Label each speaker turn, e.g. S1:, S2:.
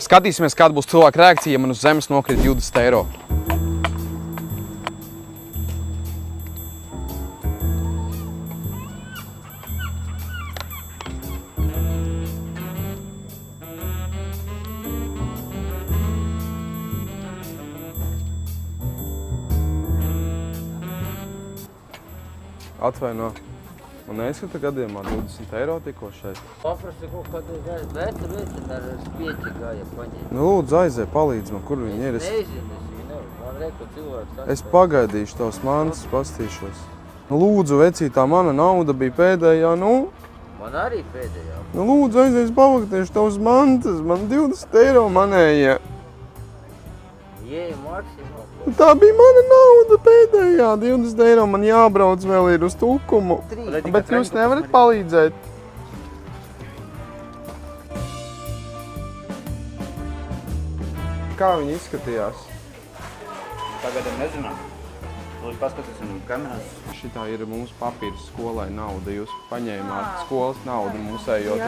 S1: Skatīsimies, kāda būs cilvēka reakcija, ja man uz zemes nokrīt 20 eiro. Atvaino. Man neizskata gadījumā 20 eiro tikko šeit.
S2: Paprasti kaut kādu vētu ar spieķi gāja paņēma.
S1: Nu, lūdzu, aizē, palīdz man, kur viņi ir.
S2: Nezinu, man reku cilvēks.
S1: Es pagaidīšu tavs mantas, pastīšos. Nu, lūdzu, vecītā, mana nauda bija pēdējā, nu.
S2: Man arī pēdējā.
S1: Nu, lūdzu, aizies pavaktiešu tavs mantas, man 20 eiro manējie.
S2: Jē, maksimā.
S1: Tā bija mana nauda pēdējā, 20 eiro man jābrauc vēl ir uz Tukumu. Bet jūs nevarat palīdzēt? Kā viņi izskatījās?
S3: Tagad nezinām. Lūdzu, paskatīsim kamerās.
S1: Šitā ir mūsu papīrs skolai nauda. Jūs paņēmāt skolas naudu mūsējot.